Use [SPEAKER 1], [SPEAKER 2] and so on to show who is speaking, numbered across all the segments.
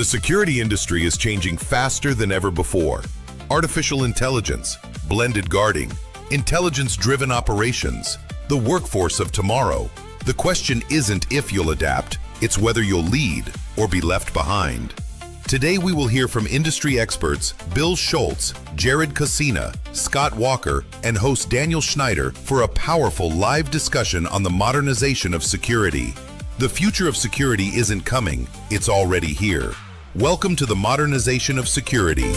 [SPEAKER 1] security industry is changing faster than ever before. Artificial intelligence, blended guarding, intelligence-driven operations, the workforce of tomorrow. The question isn't if you'll adapt, it's whether you'll lead or be left behind. Today we will hear from industry experts Bill Schultz, Jared Kosina, Scot Walker, and host Daniel Schneider for a powerful live discussion on the modernization of security. The future of security isn't coming, it's already here. Welcome to the modernization of security.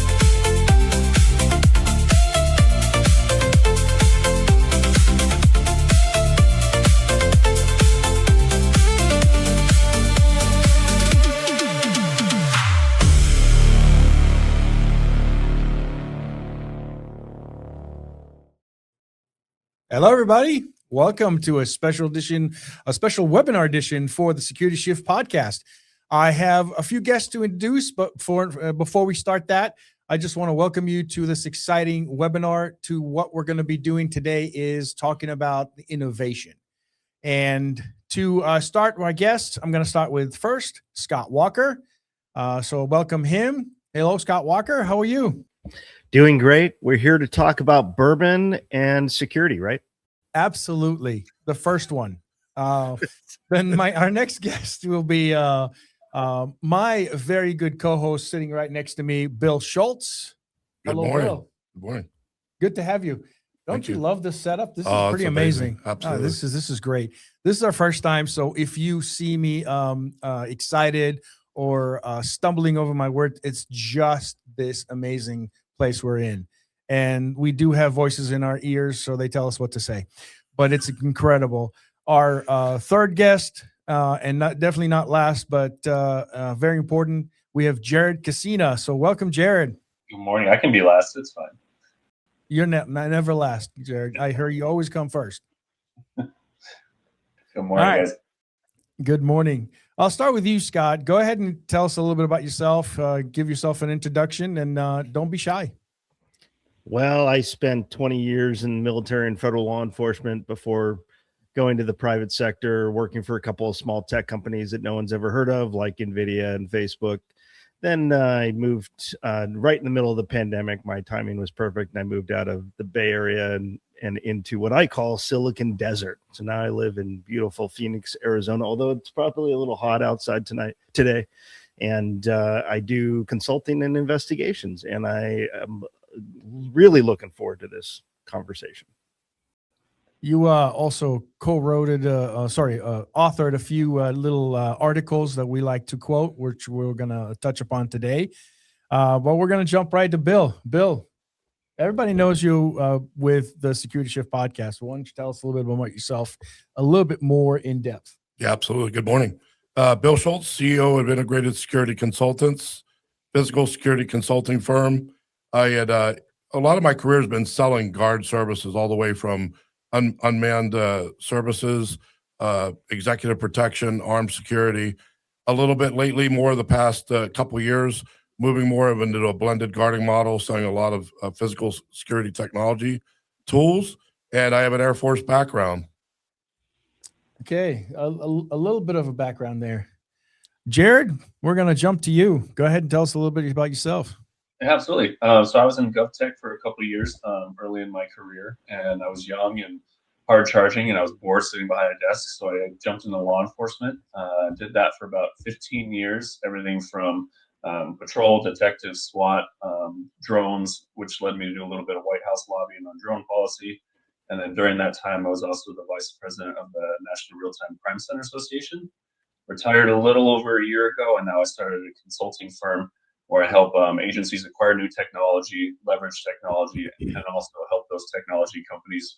[SPEAKER 2] Hello, everybody. Welcome to a special webinar edition for the Security Shift podcast. I have a few guests to introduce, but before we start that, I just want to welcome you to this exciting webinar. To what we're going to be doing today is talking about innovation. And to start my guests, I'm going to start with first Scot Walker. So welcome him. Hello, Scot Walker. How are you?
[SPEAKER 3] Doing great. We're here to talk about bourbon and security, right?
[SPEAKER 2] Absolutely. The first one. Then our next guest will be my very good co-host sitting right next to me, Bill Schultz.
[SPEAKER 4] Good
[SPEAKER 2] Hello,
[SPEAKER 4] morning.
[SPEAKER 2] Bill.
[SPEAKER 4] Good morning.
[SPEAKER 2] Good to have you. Don't
[SPEAKER 4] Thank
[SPEAKER 2] you
[SPEAKER 4] you.
[SPEAKER 2] love this setup? This is
[SPEAKER 4] Oh,
[SPEAKER 2] pretty
[SPEAKER 4] it's
[SPEAKER 2] amazing.
[SPEAKER 4] Absolutely.
[SPEAKER 2] This is great. This is our first time. So if you see me excited or stumbling over my word, it's just this amazing place we're in. And we do have voices in our ears, so they tell us what to say. But it's incredible. Our third guest, and definitely not last, but very important, we have Jared Kosina. So welcome, Jared.
[SPEAKER 5] Good morning. I can be last. It's fine.
[SPEAKER 2] You're never last, Jared. I heard you always come first.
[SPEAKER 5] Good morning,
[SPEAKER 2] All right.
[SPEAKER 5] guys.
[SPEAKER 2] Good morning. I'll start with you, Scot. Go ahead and tell us a little bit about yourself. Give yourself an introduction, and don't be shy.
[SPEAKER 3] Well, I spent 20 years in military and federal law enforcement before going to the private sector, working for a couple of small tech companies that no one's ever heard of, like NVIDIA and Facebook. Then I moved right in the middle of the pandemic. My timing was perfect, and I moved out of the Bay Area and into what I call Silicon Desert. So now I live in beautiful Phoenix, Arizona, although it's probably a little hot outside today. And I do consulting and investigations, and I am really looking forward to this conversation.
[SPEAKER 2] You also authored a few little articles that we like to quote, which we're going to touch upon today. But we're going to jump right to Bill. Bill, everybody knows you with the Security Shift podcast. Why don't you tell us a little bit about yourself, a little bit more in depth?
[SPEAKER 4] Yeah, absolutely. Good morning. Bill Schultz, CEO of Integrated Security Consultants, physical security consulting firm. I had a lot of my career has been selling guard services all the way from unmanned services, executive protection, armed security. A little bit lately, more of the past couple of years, moving more of into a blended guarding model, selling a lot of physical security technology tools. And I have an Air Force background.
[SPEAKER 2] Okay, a little bit of a background there. Jared, we're going to jump to you. Go ahead and tell us a little bit about yourself.
[SPEAKER 5] Yeah, absolutely. So I was in GovTech for a couple of years early in my career, and I was young and hard charging, and I was bored sitting behind a desk. So I jumped into law enforcement, did that for about 15 years, everything from patrol, detective, SWAT, drones, which led me to do a little bit of White House lobbying on drone policy. And then during that time, I was also the vice president of the National Real-Time Crime Center Association. Retired a little over a year ago, and now I started a consulting firm where I help agencies acquire new technology, leverage technology, and also help those technology companies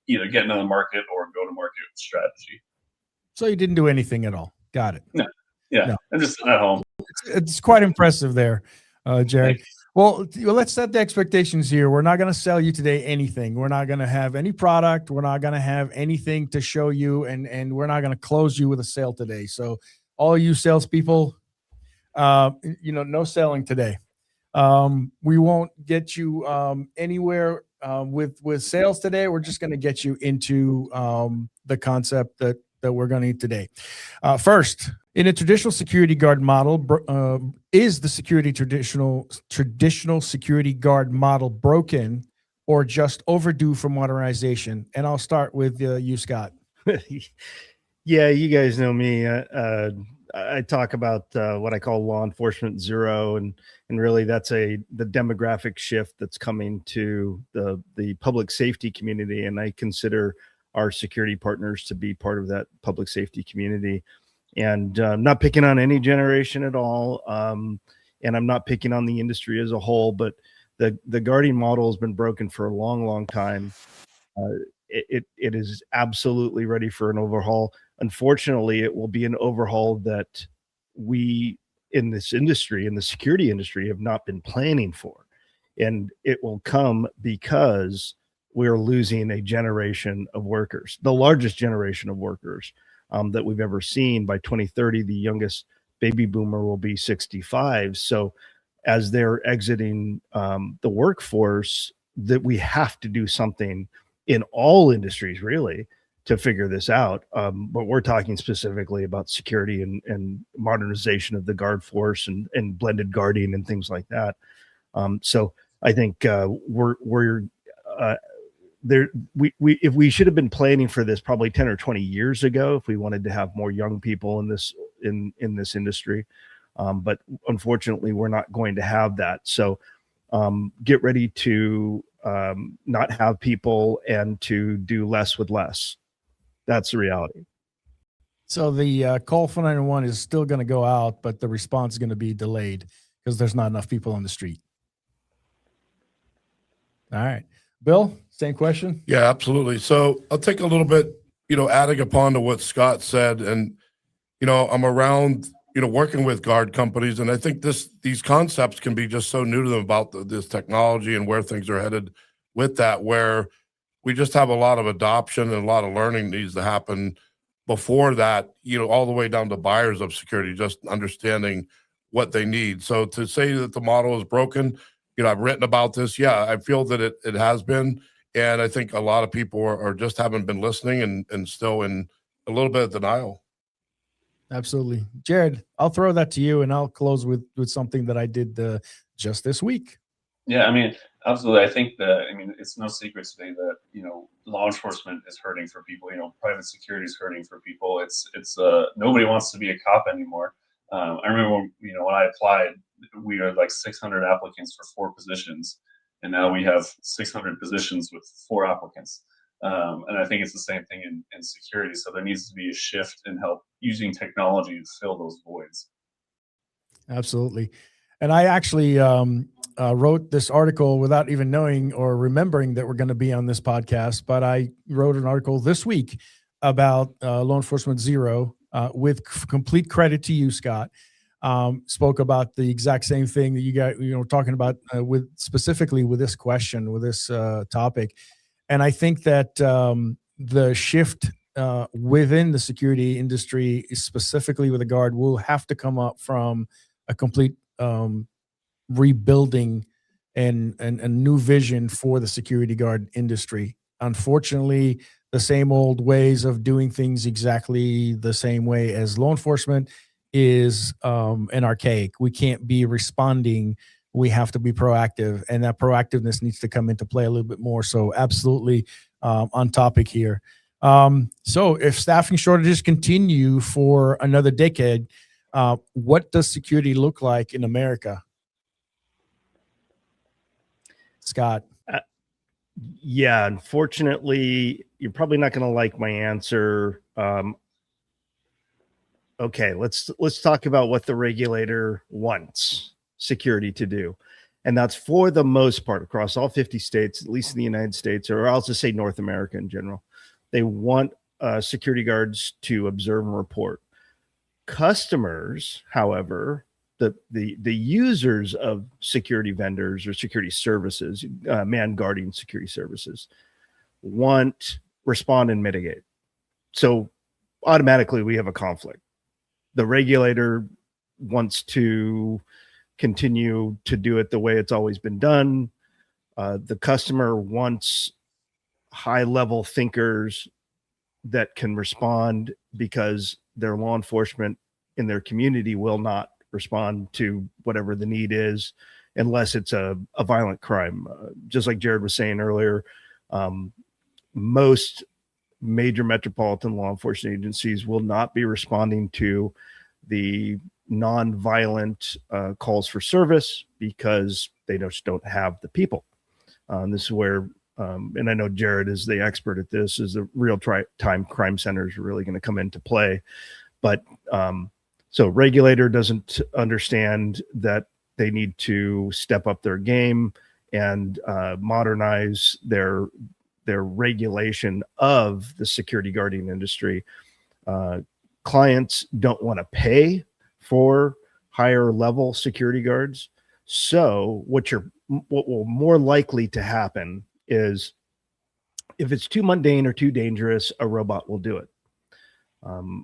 [SPEAKER 5] either get into the market or go to market strategy.
[SPEAKER 2] So you didn't do anything at all. Got it.
[SPEAKER 5] No. Yeah, no. I'm just at home.
[SPEAKER 2] It's quite impressive there, Jared. Well, let's set the expectations here. We're not going to sell you today anything. We're not going to have any product. We're not going to have anything to show you, and we're not going to close you with a sale today. So all you salespeople, no selling today. We won't get you anywhere with sales today. We're just going to get you into the concept that we're going to eat today. First, In a traditional security guard model, is the traditional security guard model broken or just overdue for modernization? And I'll start with you, Scott.
[SPEAKER 3] Yeah, you guys know me. I talk about what I call law enforcement zero, and really that's the demographic shift that's coming to the public safety community, and I consider our security partners to be part of that public safety community. And not picking on any generation at all, and I'm not picking on the industry as a whole, but the guarding model has been broken for a long, long time. It is absolutely ready for an overhaul. Unfortunately, it will be an overhaul that we in this industry, in the security industry, have not been planning for. And it will come because we're losing a generation of workers, the largest generation of workers that we've ever seen. By 2030, the youngest baby boomer will be 65. So as they're exiting the workforce, that we have to do something in all industries really to figure this out. But we're talking specifically about security and modernization of the guard force and blended guarding and things like that. So I think we're there. If we should have been planning for this probably 10 or 20 years ago, if we wanted to have more young people in this industry. But unfortunately, we're not going to have that. So get ready to not have people and to do less with less. That's the reality.
[SPEAKER 2] So the call for 911 is still going to go out, but the response is going to be delayed because there's not enough people on the street. All right. Bill, same question?
[SPEAKER 4] Yeah, absolutely. So I'll take a little bit, adding upon to what Scott said. And, I'm around, working with guard companies. And I think these concepts can be just so new to them about this technology and where things are headed with that, where we just have a lot of adoption and a lot of learning needs to happen before that, all the way down to buyers of security, just understanding what they need. So to say that the model is broken, I've written about this. Yeah, I feel that it has been. And I think a lot of people are just haven't been listening and still in a little bit of denial.
[SPEAKER 2] Absolutely. Jared, I'll throw that to you and I'll close with something that I did just this week.
[SPEAKER 5] Yeah, I mean, absolutely. I think it's no secret today that, law enforcement is hurting for people, private security is hurting for people. It's nobody wants to be a cop anymore. I remember when I applied, we had like 600 applicants for 4 positions, and now we have 600 positions with 4 applicants. And I think it's the same thing in security. So there needs to be a shift in help using technology to fill those voids.
[SPEAKER 2] Absolutely. And I actually wrote this article without even knowing or remembering that we're going to be on this podcast, but I wrote an article this week about Law Enforcement Zero with complete credit to you, Scott. Spoke about the exact same thing that you guys, talking about specifically with this question, with this topic. And I think that the shift within the security industry, specifically with the guard, will have to come up from a complete rebuilding and a new vision for the security guard industry. Unfortunately, the same old ways of doing things exactly the same way as law enforcement is an archaic. We can't be responding. We have to be proactive, and that proactiveness needs to come into play a little bit more. So absolutely on topic here. So if staffing shortages continue for another decade, what does security look like in America? Scott.
[SPEAKER 3] Yeah, unfortunately, you're probably not going to like my answer. Okay, let's talk about what the regulator wants security to do. And that's for the most part across all 50 states, at least in the United States, or I'll just say North America in general. They want security guards to observe and report. Customers, however, the users of security vendors or security services, man guarding security services, want respond and mitigate. So automatically we have a conflict. The regulator wants to continue to do it the way it's always been done. The customer wants high-level thinkers that can respond because their law enforcement in their community will not respond to whatever the need is unless it's a violent crime. Just like Jared was saying earlier, most major metropolitan law enforcement agencies will not be responding to the non-violent calls for service because they just don't have the people. This is where, and I know Jared is the expert at this, is the real-time crime centers are really going to come into play. But so regulator doesn't understand that they need to step up their game and modernize their regulation of the security guarding industry. Clients don't want to pay for higher level security guards. So what will more likely to happen is if it's too mundane or too dangerous, a robot will do it.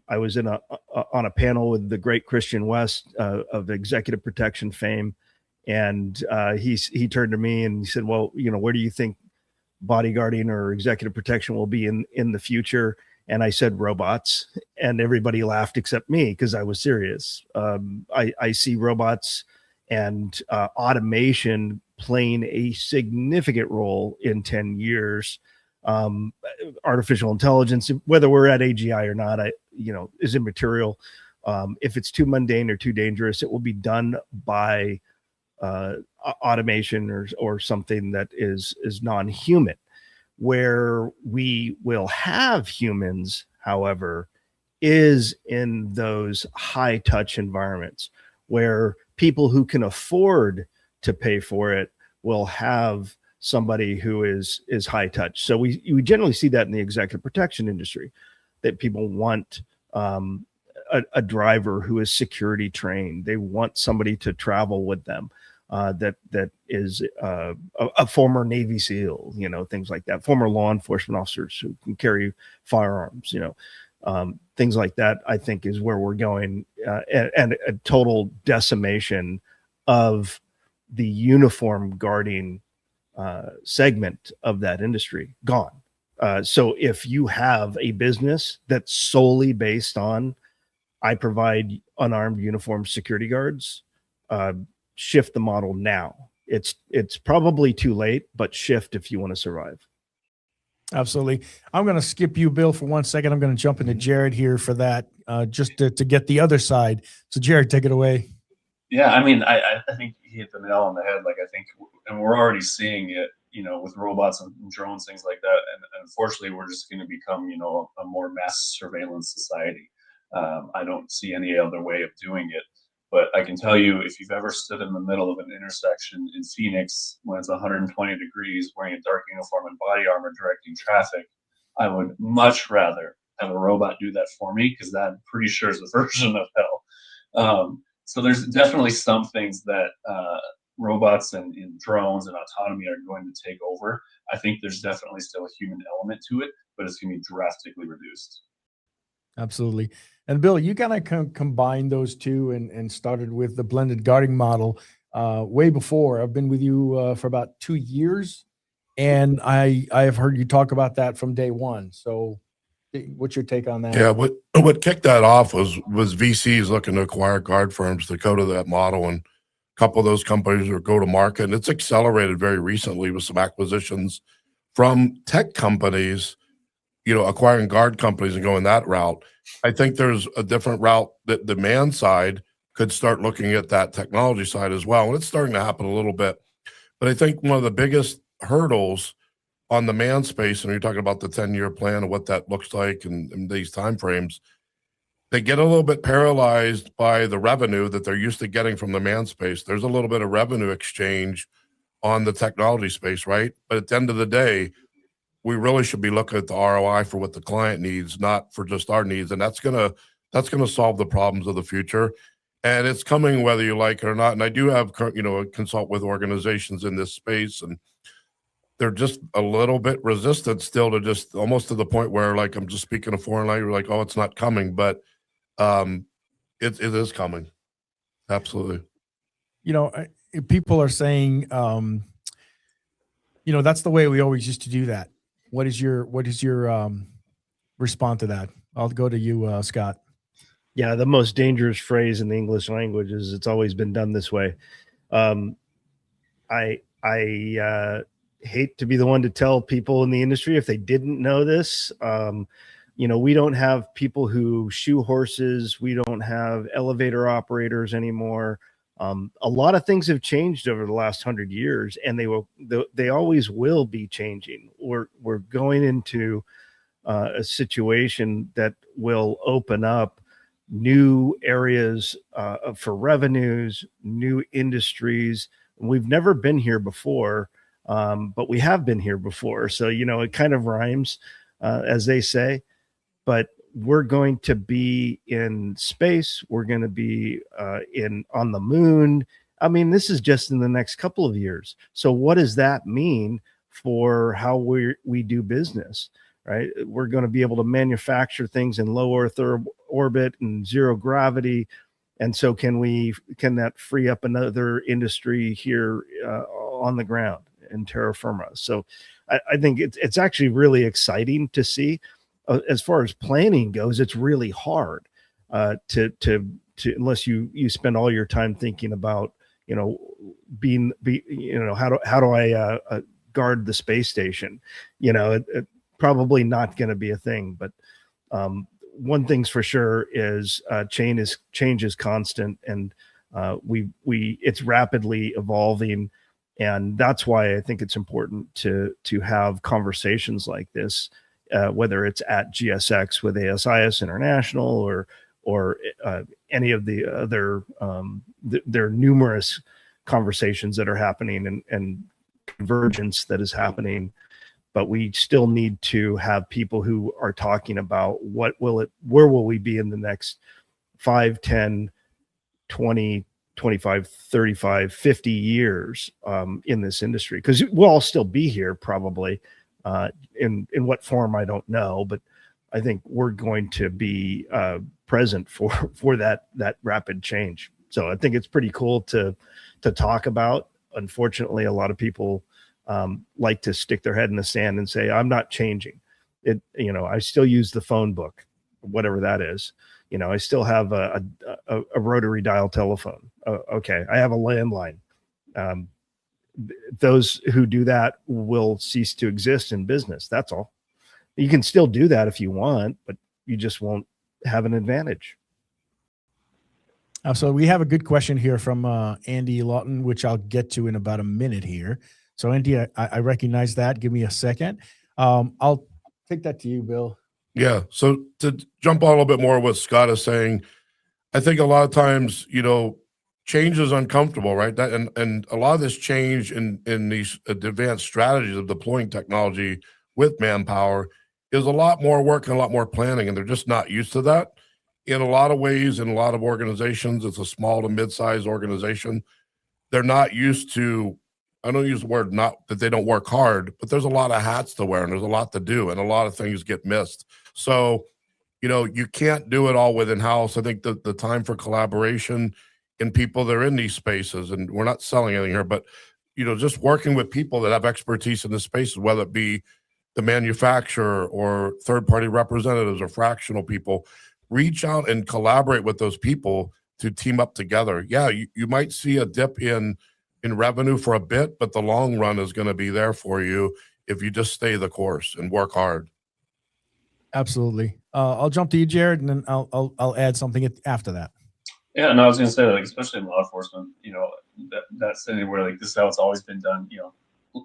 [SPEAKER 3] I was on a panel with the great Christian West of executive protection fame. And he turned to me and he said, well, where do you think bodyguarding or executive protection will be in the future? And I said, robots. And everybody laughed except me because I was serious. I see robots and automation playing a significant role in 10 years. Artificial intelligence, whether we're at AGI or not, is immaterial. If it's too mundane or too dangerous, it will be done by automation or something that is non-human. Where we will have humans, however, is in those high touch environments where people who can afford to pay for it will have somebody who is high touch. So we generally see that in the executive protection industry, that people want a driver who is security trained. They want somebody to travel with them. That is a former Navy SEAL, things like that, former law enforcement officers who can carry firearms, things like that, I think is where we're going, and a total decimation of the uniform guarding segment of that industry gone. So if you have a business that's solely based on, I provide unarmed uniformed security guards, shift the model now. It's probably too late, but shift if you want to survive.
[SPEAKER 2] Absolutely. I'm going to skip you, Bill, for 1 second. I'm going to jump into Jared here for that, just to get the other side. So Jared, take it away.
[SPEAKER 5] Yeah, I mean, I think he hit the nail on the head. Like, I think, and we're already seeing it, with robots and drones, things like that. And unfortunately, we're just going to become, a more mass surveillance society. I don't see any other way of doing it. But I can tell you, if you've ever stood in the middle of an intersection in Phoenix when it's 120 degrees, wearing a dark uniform and body armor directing traffic, I would much rather have a robot do that for me, because that, I'm pretty sure, is a version of hell. So there's definitely some things that robots and drones and autonomy are going to take over. I think there's definitely still a human element to it, but it's going to be drastically reduced.
[SPEAKER 2] Absolutely. And Bill, you kind of combined those two and started with the blended guarding model way before. I've been with you for about 2 years, and I have heard you talk about that from day one. So what's your take on that?
[SPEAKER 4] Yeah, what kicked that off was VCs looking to acquire guard firms to go to that model, and a couple of those companies are go to market, and it's accelerated very recently with some acquisitions from tech companies, acquiring guard companies and going that route. I think there's a different route that the demand side could start looking at that technology side as well. And it's starting to happen a little bit. But I think one of the biggest hurdles on the man space, and you're talking about the 10-year plan and what that looks like and these timeframes, they get a little bit paralyzed by the revenue that they're used to getting from the man space. There's a little bit of revenue exchange on the technology space, right? But at the end of the day, we really should be looking at the ROI for what the client needs, not for just our needs. And that's gonna solve the problems of the future. And it's coming whether you like it or not. And I do have, consult with organizations in this space, and they're just a little bit resistant still to just almost to the point where, like, I'm just speaking a foreign language, like, oh, it's not coming, but it is coming. Absolutely.
[SPEAKER 2] People are saying, that's the way we always used to do that. What is your response to that? I'll go to you, Scott.
[SPEAKER 3] Yeah, the most dangerous phrase in the English language is "it's always been done this way." Um, I hate to be the one to tell people in the industry if they didn't know this. We don't have people who shoe horses. We don't have elevator operators anymore. A lot of things have changed over the last 100 years, and they always will be changing. We're going into a situation that will open up new areas for revenues, new industries. We've never been here before, but we have been here before. So, it kind of rhymes, as they say, but we're going to be in space. We're going to be on the moon. I mean, this is just in the next couple of years. So what does that mean for how we do business? Right? We're going to be able to manufacture things in low Earth orbit and zero gravity. And so can that free up another industry here on the ground in terra firma? So I think it's actually really exciting to see. As far as planning goes, it's really hard to unless you spend all your time thinking about, how do I guard the space station? It probably not going to be a thing, but one thing's for sure is change is constant, and it's rapidly evolving, and that's why I think it's important to have conversations like this, whether it's at GSX with ASIS International or any of the other there are numerous conversations that are happening and convergence that is happening. But we still need to have people who are talking about where will we be in the next 5, 10, 20, 25, 35, 50 years in this industry, because we'll all still be here probably in what form, I don't know, but I think we're going to be present for that rapid change. So I think it's pretty cool to talk about. Unfortunately, a lot of people like to stick their head in the sand and say, I'm not changing it. I still use the phone book, whatever that is. I still have a rotary dial telephone. Okay. I have a landline. Those who do that will cease to exist in business. That's all. You can still do that if you want, but you just won't have an advantage.
[SPEAKER 2] So we have a good question here from Andy Lawton, which I'll get to in about a minute here. So Andy, I recognize that. Give me a second. I'll take that to you, Bill.
[SPEAKER 4] Yeah. So to jump on a little bit more what Scott is saying, I think a lot of times, change is uncomfortable, right? That and a lot of this change in these advanced strategies of deploying technology with manpower is a lot more work and a lot more planning, and they're just not used to that. In a lot of ways, in a lot of organizations, it's a small to mid-sized organization. They're not used to, I don't use the word not that they don't work hard, but there's a lot of hats to wear and there's a lot to do and a lot of things get missed. So, you can't do it all within house. I think the time for collaboration in people that are in these spaces, and we're not selling anything here, but, just working with people that have expertise in the spaces, whether it be the manufacturer or third-party representatives or fractional people, reach out and collaborate with those people to team up together. Yeah, you might see a dip in revenue for a bit, but the long run is going to be there for you if you just stay the course and work hard.
[SPEAKER 2] Absolutely. I'll jump to you, Jared, and then I'll add something after that.
[SPEAKER 5] Yeah, no, I was going to say, especially in law enforcement, that's anywhere like this is how it's always been done.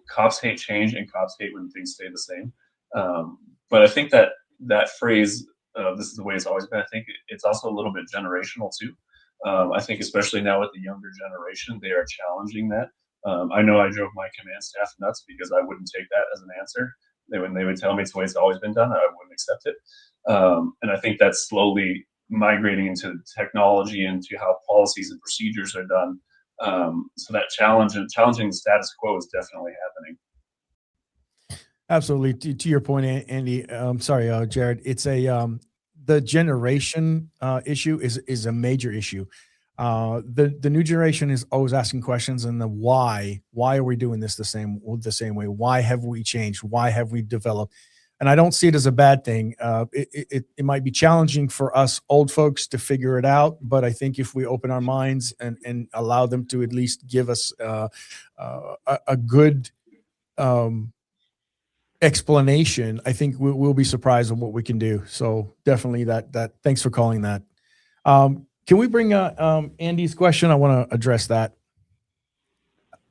[SPEAKER 5] Cops hate change and cops hate when things stay the same. But I think that phrase, this is the way it's always been, I think it's also a little bit generational too. I think especially now with the younger generation, they are challenging that. I know I drove my command staff nuts because I wouldn't take that as an answer. When they would tell me it's the way it's always been done, I wouldn't accept it. And I think that's slowly migrating into technology, into how policies and procedures are done. So that challenging the status quo is definitely happening.
[SPEAKER 2] Absolutely. To your point, Andy, Jared, it's the generation issue is a major issue. The new generation is always asking questions, and the why are we doing this the same way? Why have we changed? Why have we developed? And I don't see it as a bad thing. It might be challenging for us old folks to figure it out, but I think if we open our minds and allow them to at least give us a good explanation, I think we'll be surprised at what we can do. So definitely that. Thanks for calling that. Can we bring Andy's question? I want to address that.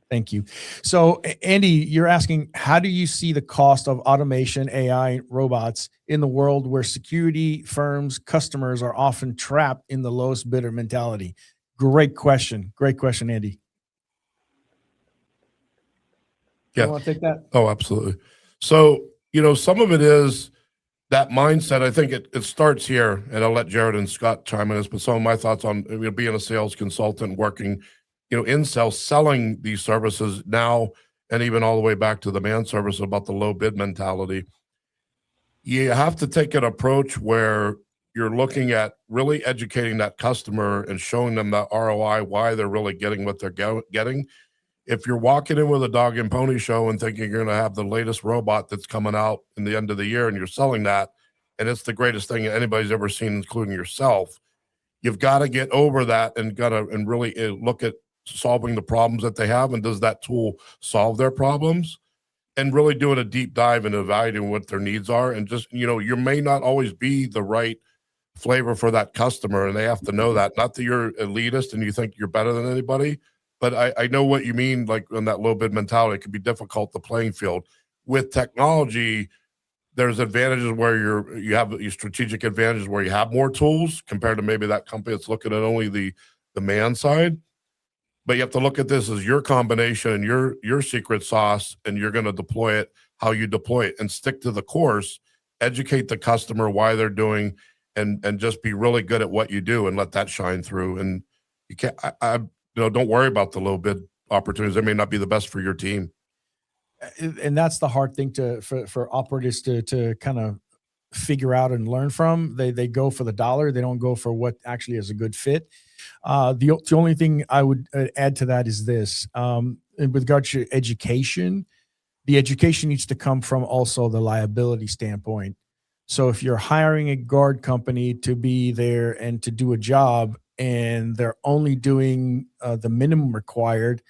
[SPEAKER 2] Thank you. So, Andy, you're asking, how do you see the cost of automation, AI, robots in the world where security firms, customers are often trapped in the lowest bidder mentality? Great question. Great question, Andy.
[SPEAKER 4] Yeah.
[SPEAKER 2] You want to take that?
[SPEAKER 4] Oh, absolutely. So, some of it is that mindset. I think it starts here, and I'll let Jared and Scott chime in this, but some of my thoughts on being a sales consultant, working in sales, selling these services now, and even all the way back to the man service about the low bid mentality. You have to take an approach where you're looking at really educating that customer and showing them the ROI, why they're really getting what they're getting. If you're walking in with a dog and pony show and thinking you're going to have the latest robot that's coming out in the end of the year and you're selling that, and it's the greatest thing anybody's ever seen, including yourself, you've got to get over that and really look at solving the problems that they have, and does that tool solve their problems, and really doing a deep dive and evaluating what their needs are. And just, you may not always be the right flavor for that customer, and they have to know that. Not that you're elitist and you think you're better than anybody, but I know what you mean, like on that low bid mentality. It can be difficult, the playing field. With technology, there's advantages where you have your strategic advantages where you have more tools compared to maybe that company that's looking at only the man side. But you have to look at this as your combination and your secret sauce, and you're going to deploy it how you deploy it, and stick to the course, educate the customer why they're doing, and just be really good at what you do and let that shine through. And you can't, don't worry about the low bid opportunities. They may not be the best for your team.
[SPEAKER 2] And that's the hard thing for operatives to kind of figure out and learn from. They go for the dollar. They don't go for what actually is a good fit. The only thing I would add to that is this, with regard to education, the education needs to come from also the liability standpoint. So if you're hiring a guard company to be there and to do a job, and they're only doing the minimum required,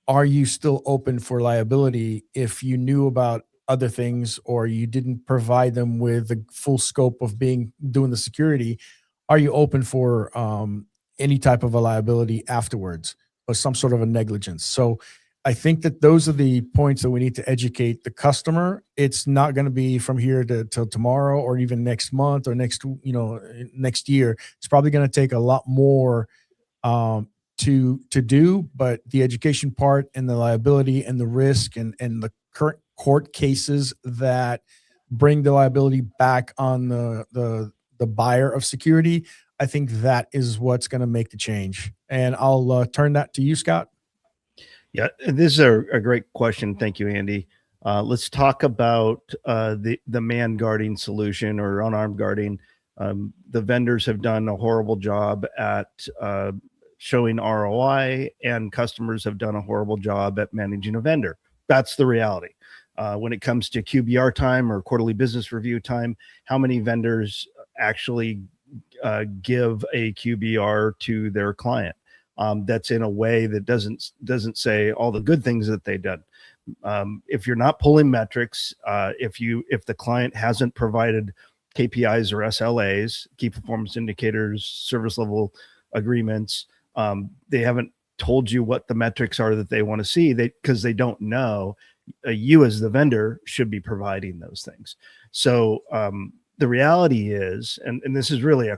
[SPEAKER 2] are you still open for liability if you knew about other things, or you didn't provide them with the full scope of doing the security? Are you open for any type of a liability afterwards, or some sort of a negligence? So I think that those are the points that we need to educate the customer. It's not going to be from here till tomorrow, or even next month, or next year. It's probably going to take a lot more to do, but the education part and the liability and the risk and the current court cases that bring the liability back on the buyer of security, I think that is what's going to make the change. And I'll turn that to you, Scott.
[SPEAKER 3] Yeah, this is a great question. Thank you, Andy. Let's talk about the man guarding solution, or unarmed guarding. The vendors have done a horrible job at showing ROI, and customers have done a horrible job at managing a vendor. That's the reality. When it comes to QBR time or quarterly business review time, how many vendors actually give a QBR to their client that's in a way that doesn't say all the good things that they've done? If you're not pulling metrics, if the client hasn't provided KPIs or SLAs, key performance indicators, service level agreements, they haven't told you what the metrics are that they want to see, because they don't know. You as the vendor should be providing those things. So the reality is, and this is really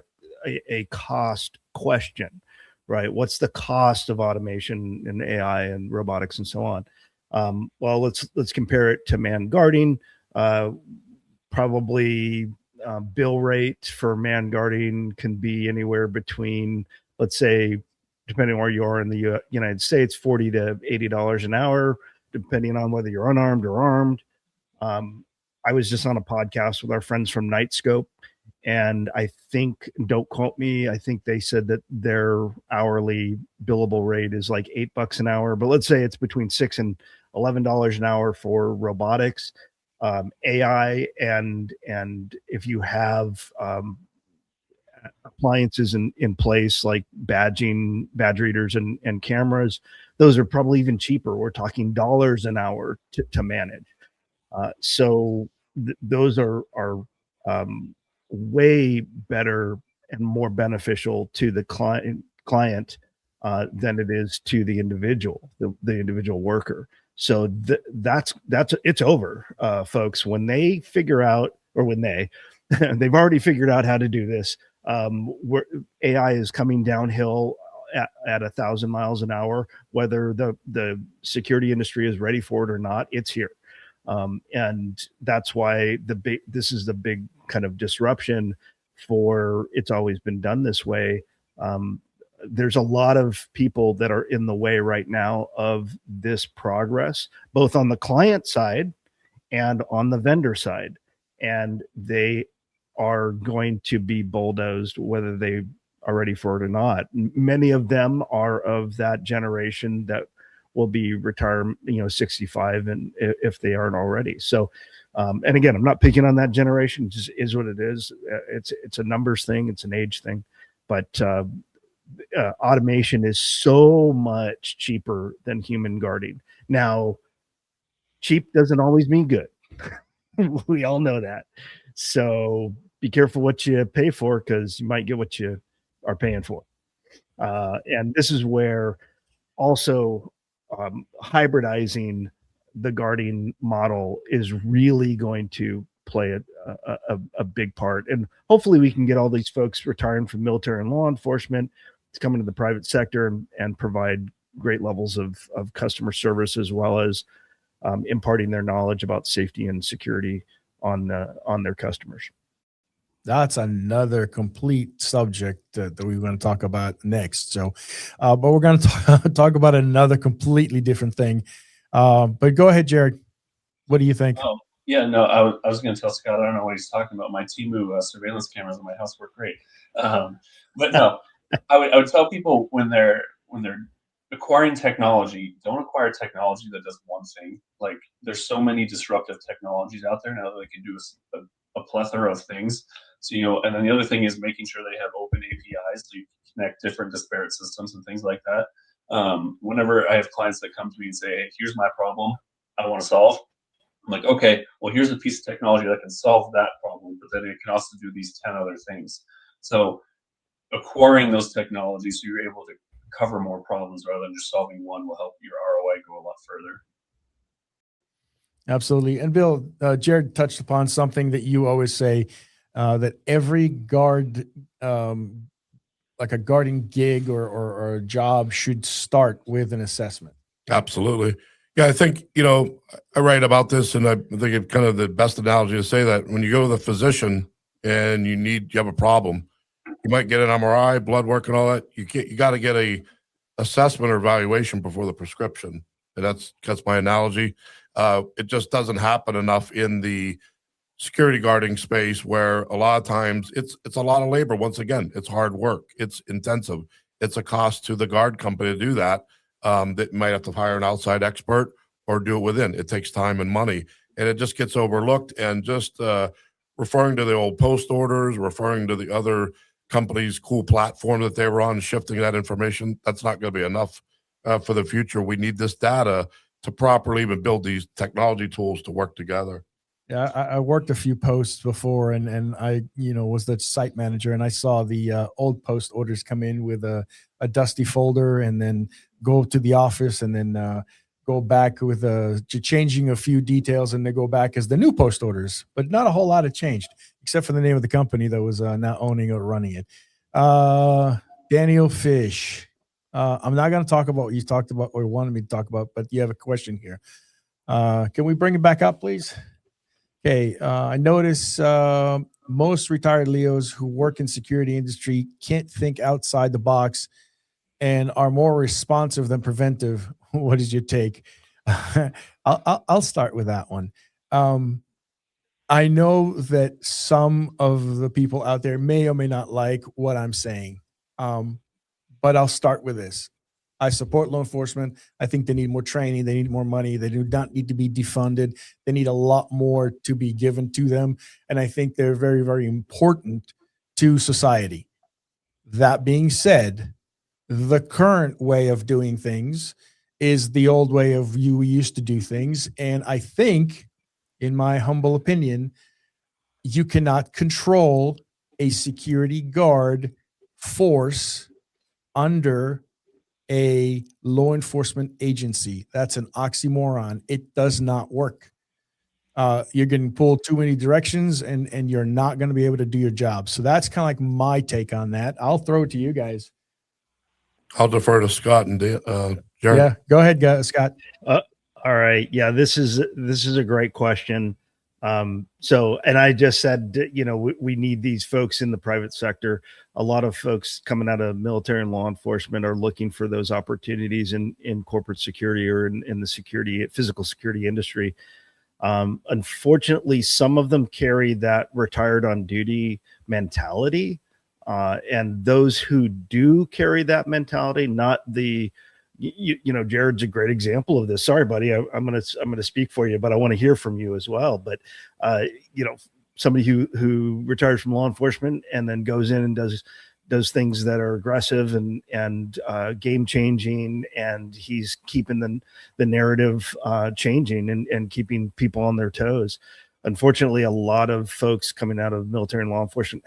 [SPEAKER 3] a cost question, right? What's the cost of automation and AI and robotics and so on? Well, let's compare it to man guarding. Probably bill rate for man guarding can be anywhere between, let's say, depending on where you are in the United States, $40 to $80 an hour, depending on whether you're unarmed or armed. I was just on a podcast with our friends from Nightscope, and I think, don't quote me, I think they said that their hourly billable rate is like $8 an hour, but let's say it's between $6 and $11 an hour for robotics. AI, and if you have appliances in place like badge readers and cameras, those are probably even cheaper. We're talking dollars an hour to manage. So those are way better and more beneficial to the client than it is to the individual worker. So that's it's over, folks. When they figure out, or when they've already figured out how to do this, where AI is coming downhill at 1,000 miles an hour, whether the security industry is ready for it or not, it's here. And that's why this is the big kind of disruption for it's always been done this way. There's a lot of people that are in the way right now of this progress, both on the client side and on the vendor side. And they are going to be bulldozed whether they are ready for it or not. Many of them are of that generation that will be retired, 65, and if they aren't already. So, and again, I'm not picking on that generation. It just is what it is. It's a numbers thing. It's an age thing. But automation is so much cheaper than human guarding. Now, cheap doesn't always mean good. We all know that. So be careful what you pay for, because you might get what you are paying for. And this is where also hybridizing the guarding model is really going to play a big part. And hopefully we can get all these folks retiring from military and law enforcement to come into the private sector and provide great levels of customer service, as well as imparting their knowledge about safety and security on their customers.
[SPEAKER 2] That's another complete subject that we're going to talk about next. So, but we're going to talk about another completely different thing. But go ahead, Jared. What do you think?
[SPEAKER 5] Oh, yeah, no, I was going to tell Scott, I don't know what he's talking about. My Temu surveillance cameras in my house work great. But no, I would tell people when they're acquiring technology, don't acquire technology that does one thing. Like, there's so many disruptive technologies out there now that they can do a plethora of things. So, and then the other thing is making sure they have open APIs so you can connect different disparate systems and things like that. Whenever I have clients that come to me and say, hey, here's my problem I want to solve, I'm like, okay, well, here's a piece of technology that can solve that problem, but then it can also do these 10 other things. So acquiring those technologies so you're able to cover more problems rather than just solving one will help your ROI go a lot further.
[SPEAKER 2] Absolutely. And Bill, Jared touched upon something that you always say, that every guard, like a guarding gig or a job, should start with an assessment.
[SPEAKER 4] Absolutely. Yeah, I think, I write about this, and I think it's kind of the best analogy to say that when you go to the physician and you have a problem, you might get an MRI, blood work, and all that. You got to get a assessment or evaluation before the prescription. And that's my analogy. It just doesn't happen enough in the security guarding space, where a lot of times it's a lot of labor. Once again, it's hard work. It's intensive. It's a cost to the guard company to do that. That might have to hire an outside expert or do it within. It takes time and money, and it just gets overlooked. And just referring to the old post orders, referring to the other company's cool platform that they were on, shifting that information, that's not going to be enough for the future. We need this data to properly even build these technology tools to work together.
[SPEAKER 2] Yeah, I worked a few posts before, and I, was the site manager, and I saw the old post orders come in with a dusty folder, and then go to the office, and then go back with changing a few details, and they go back as the new post orders. But not a whole lot had changed, except for the name of the company that was now owning or running it. Daniel Fish. I'm not going to talk about what you talked about or wanted me to talk about, but you have a question here. Can we bring it back up, please? Okay, I notice most retired LEOs who work in security industry can't think outside the box and are more responsive than preventive. What is your take? I'll start with that one. I know that some of the people out there may or may not like what I'm saying, but I'll start with this. I support law enforcement. I think they need more training. They need more money. They do not need to be defunded. They need a lot more to be given to them. And I think they're very, very important to society. That being said, the current way of doing things is the old way of we used to do things. And I think, in my humble opinion, you cannot control a security guard force under a law enforcement agency. That's an oxymoron. It does not work. You're getting pulled too many directions, and you're not going to be able to do your job. So that's kind of like my take on that. I'll throw it to you guys.
[SPEAKER 4] I'll defer to Scott and Jared.
[SPEAKER 2] Yeah, go ahead, Scott.
[SPEAKER 3] All right. Yeah, this is a great question. And I just said, we need these folks in the private sector. A lot of folks coming out of military and law enforcement are looking for those opportunities in corporate security or in the physical security industry. Unfortunately, some of them carry that retired on duty mentality. And those who do carry that mentality, not the, Jared's a great example of this. Sorry, buddy, I'm gonna speak for you, but I want to hear from you as well. But somebody who retires from law enforcement and then goes in and does things that are aggressive and game changing, and he's keeping the narrative changing and keeping people on their toes. Unfortunately, a lot of folks coming out of military and law enforcement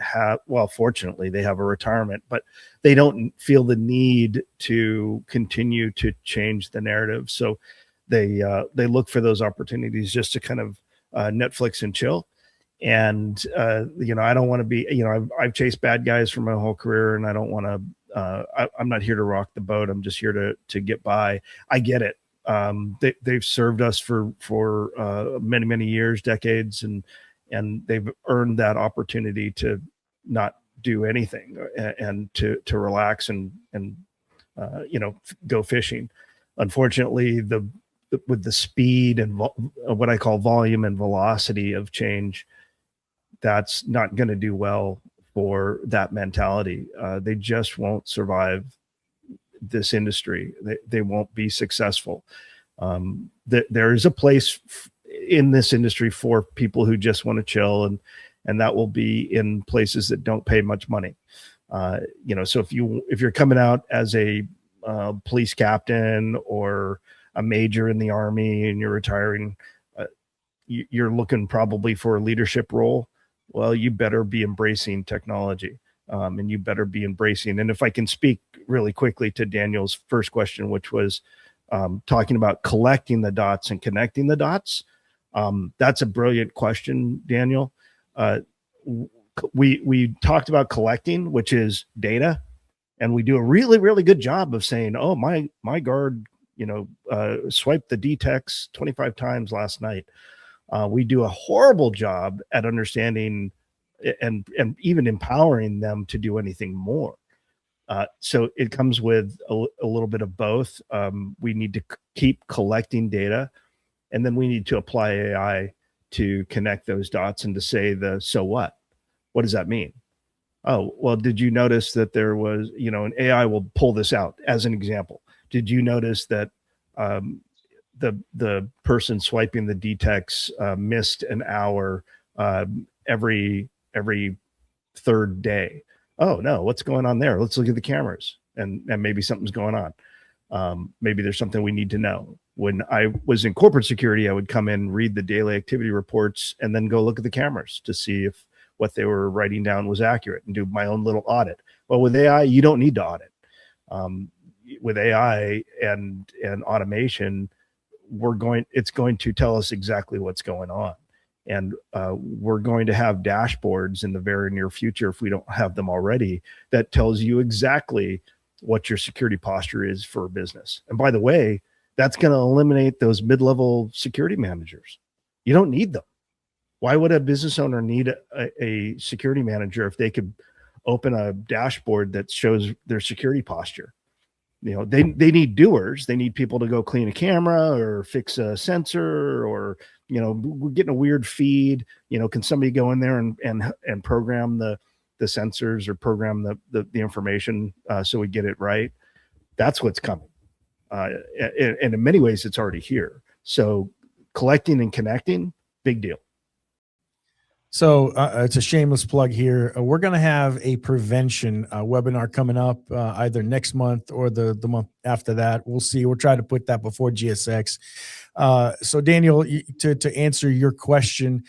[SPEAKER 3] fortunately, they have a retirement, but they don't feel the need to continue to change the narrative. So they look for those opportunities just to kind of Netflix and chill. And, I don't want to be, I've chased bad guys for my whole career, and I don't want to, I'm not here to rock the boat. I'm just here to get by. I get it. They've served us for many, many years, decades, and they've earned that opportunity to not do anything and to relax and go fishing. Unfortunately, with the speed and what I call volume and velocity of change, that's not going to do well for that mentality. They just won't survive this industry. They won't be successful. There is a place in this industry for people who just want to chill, and that will be in places that don't pay much money. So if you're coming out as a police captain or a major in the Army and you're retiring, you're looking probably for a leadership role. Well, you better be embracing technology. And you better be embracing. And if I can speak really quickly to Daniel's first question, which was talking about collecting the dots and connecting the dots. That's a brilliant question, Daniel. We talked about collecting, which is data, and we do a really, really good job of saying, oh, my guard, swiped the D-Tex 25 times last night. We do a horrible job at understanding and even empowering them to do anything more. So it comes with a little bit of both. We need to keep collecting data, and then we need to apply AI to connect those dots and to say so what? What does that mean? Oh, well, did you notice that there was, an AI will pull this out as an example. Did you notice that the person swiping the D-Tex missed an hour every third day? Oh no, what's going on there? Let's look at the cameras, and maybe something's going on. Maybe there's something we need to know. When I was in corporate security, I would come in, read the daily activity reports, and then go look at the cameras to see if what they were writing down was accurate and do my own little audit. Well, with AI, you don't need to audit. With AI and automation, it's going to tell us exactly what's going on. And we're going to have dashboards in the very near future, if we don't have them already, that tells you exactly what your security posture is for a business. And by the way, that's going to eliminate those mid-level security managers. You don't need them. Why would a business owner need a security manager if they could open a dashboard that shows their security posture? They need doers. They need people to go clean a camera or fix a sensor, or we're getting a weird feed. Can somebody go in there and program the sensors or program the information so we get it right? That's what's coming. and in many ways, it's already here. So collecting and connecting, big deal.
[SPEAKER 2] So it's a shameless plug here. We're going to have a prevention webinar coming up either next month or the month after that. We'll see. We'll try to put that before GSX. So Daniel, to answer your question,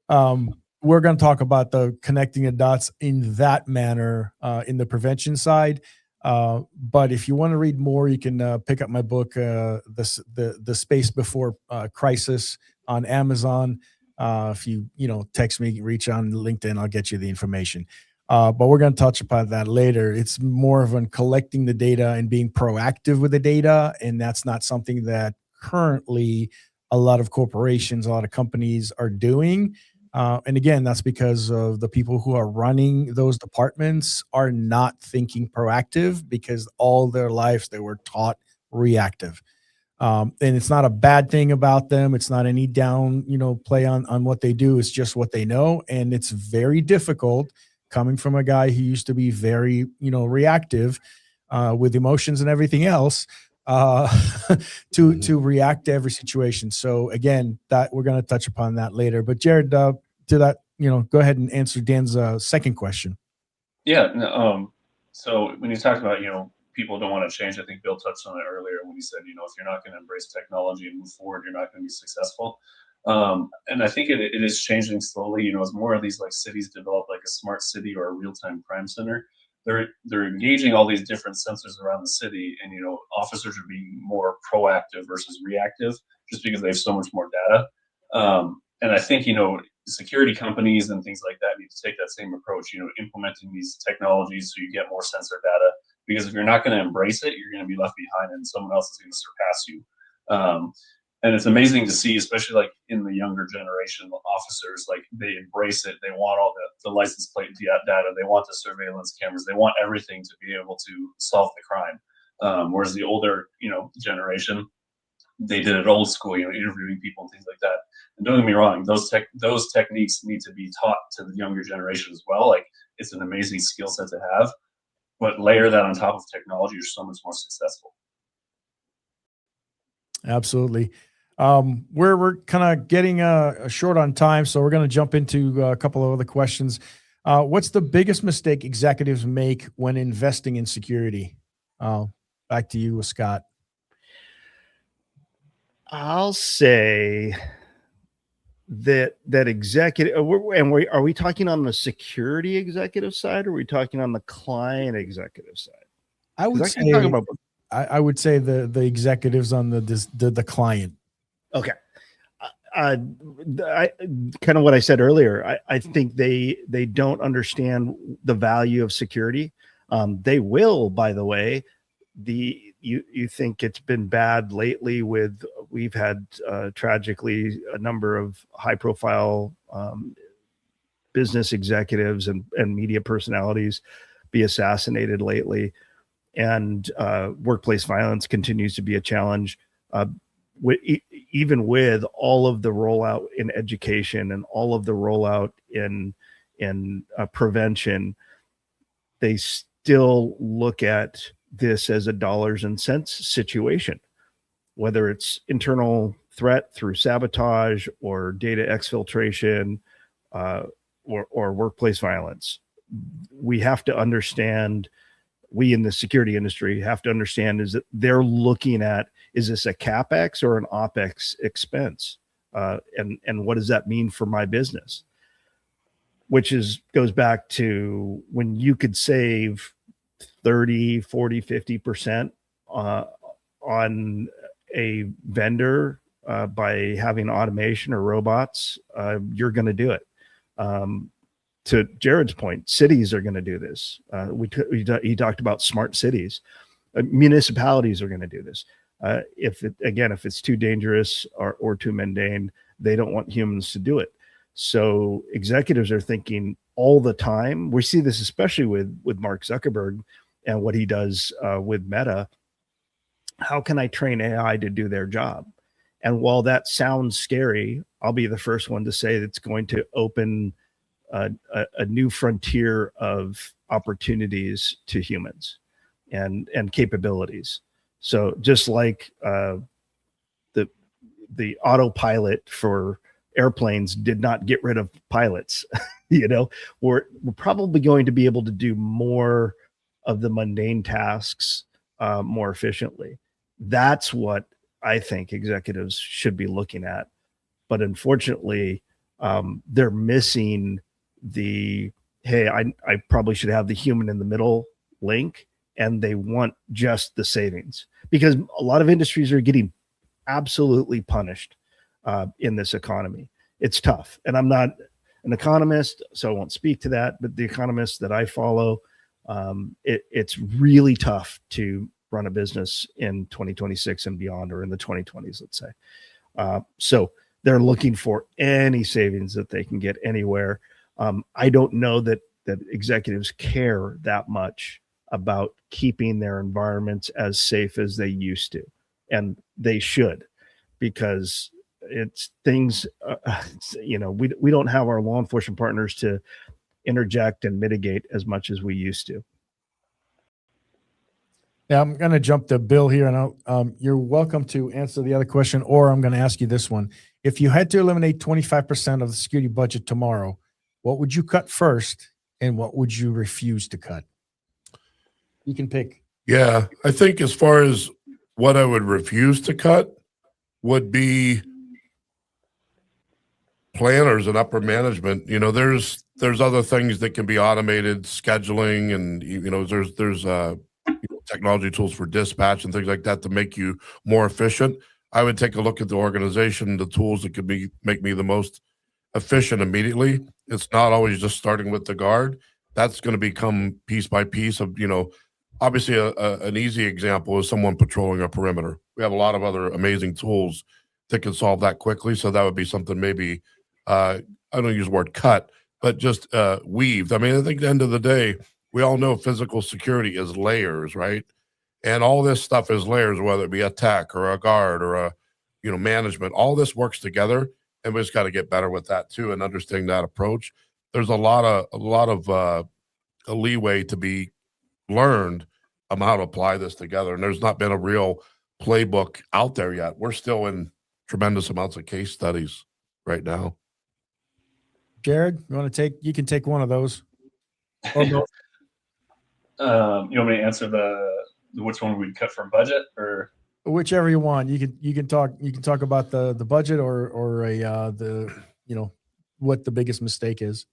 [SPEAKER 2] we're going to talk about the connecting the dots in that manner in the prevention side. But if you want to read more, you can pick up my book, the Space Before Crisis, on Amazon. If you text me, reach on LinkedIn, I'll get you the information. But we're going to touch upon that later. It's more of on collecting the data and being proactive with the data, and that's not something that currently a lot of corporations, a lot of companies are doing. And again, that's because of the people who are running those departments are not thinking proactive, because all their lives they were taught reactive. And it's not a bad thing about them. It's not any down, play on what they do. It's just what they know. And it's very difficult coming from a guy who used to be very, reactive with emotions and everything else to react to every situation. So again, that we're going to touch upon that later. But Jared, to that, go ahead and answer Dan's second question.
[SPEAKER 5] Yeah. So when you talked about, people don't want to change, I think Bill touched on it earlier when he said, if you're not going to embrace technology and move forward, you're not going to be successful. And I think it is changing slowly, as more of these like cities develop like a smart city or a real-time crime center, they're engaging all these different sensors around the city, and, officers are being more proactive versus reactive just because they have so much more data. And I think, security companies and things like that need to take that same approach, implementing these technologies so you get more sensor data. Because if you're not going to embrace it, you're going to be left behind, and someone else is going to surpass you. And it's amazing to see, especially like in the younger generation officers, like they embrace it. They want all the license plate data. They want the surveillance cameras. They want everything to be able to solve the crime. Whereas the older, generation, they did it old school, interviewing people and things like that. And don't get me wrong, those techniques need to be taught to the younger generation as well. Like, it's an amazing skill set to have. But layer that on top of technology, you're so much more successful.
[SPEAKER 2] Absolutely. We're kind of getting short on time, so we're going to jump into a couple of other questions. What's the biggest mistake executives make when investing in security? Back to you, Scott.
[SPEAKER 3] I'll say that executive, and are we talking on the security executive side, or are we talking on the client executive side?
[SPEAKER 2] I would say the executives on the client. Okay.
[SPEAKER 3] I kind of what I said earlier. I think they don't understand the value of security. They will, by the way. You think it's been bad lately we've had tragically a number of high profile business executives and media personalities be assassinated lately, and workplace violence continues to be a challenge. Even with all of the rollout in education and all of the rollout in prevention, they still look at this as a dollars and cents situation, whether it's internal threat through sabotage or data exfiltration or workplace violence. We have to understand, we in the security industry have to understand, is that they're looking at, is this a CapEx or an OpEx expense? And what does that mean for my business? Which goes back to when you could save 30, 40, 50% on a vendor by having automation or robots, you're going to do it. To Jared's point, cities are going to do this. He talked about smart cities. Municipalities are going to do this. If it's too dangerous or too mundane, they don't want humans to do it. So executives are thinking all the time. We see this especially with Mark Zuckerberg and what he does with Meta. How can I train AI to do their job? And while that sounds scary, I'll be the first one to say it's going to open a new frontier of opportunities to humans and capabilities. So just like the autopilot for airplanes did not get rid of pilots, we're probably going to be able to do more of the mundane tasks more efficiently. That's what I think executives should be looking at. But unfortunately, they're missing hey, I probably should have the human in the middle link, and they want just the savings, because a lot of industries are getting absolutely punished in this economy. It's tough. And I'm not an economist, so I won't speak to that, but the economists that I follow, it's really tough to run a business in 2026 and beyond, or in the 2020s, let's say. So they're looking for any savings that they can get anywhere. I don't know that executives care that much about keeping their environments as safe as they used to. And they should, because it's things, we don't have our law enforcement partners to interject and mitigate as much as we used to.
[SPEAKER 2] Yeah, I'm going to jump to Bill here, and you're welcome to answer the other question, or I'm going to ask you this one. If you had to eliminate 25% of the security budget tomorrow, what would you cut first, and what would you refuse to cut? You can pick.
[SPEAKER 4] Yeah, I think as far as what I would refuse to cut would be planners and upper management. There's other things that can be automated, scheduling, and there's technology tools for dispatch and things like that to make you more efficient. I would take a look at the organization, the tools that could make me the most efficient immediately. It's not always just starting with the guard. That's going to become piece by piece of, obviously an easy example is someone patrolling a perimeter. We have a lot of other amazing tools that can solve that quickly. So that would be something maybe, I don't use the word cut, but just weaved. I mean, I think at the end of the day, we all know physical security is layers, right? And all this stuff is layers, whether it be a tech or a guard or a, management. All this works together, and we just got to get better with that too, and understanding that approach. There's a lot of a leeway to be learned on how to apply this together, and there's not been a real playbook out there yet. We're still in tremendous amounts of case studies right now.
[SPEAKER 2] Jared, you can take one of those. Or both.
[SPEAKER 5] You want me to answer which one we'd cut from budget, or
[SPEAKER 2] whichever you want? You can talk about the budget or what the biggest mistake is.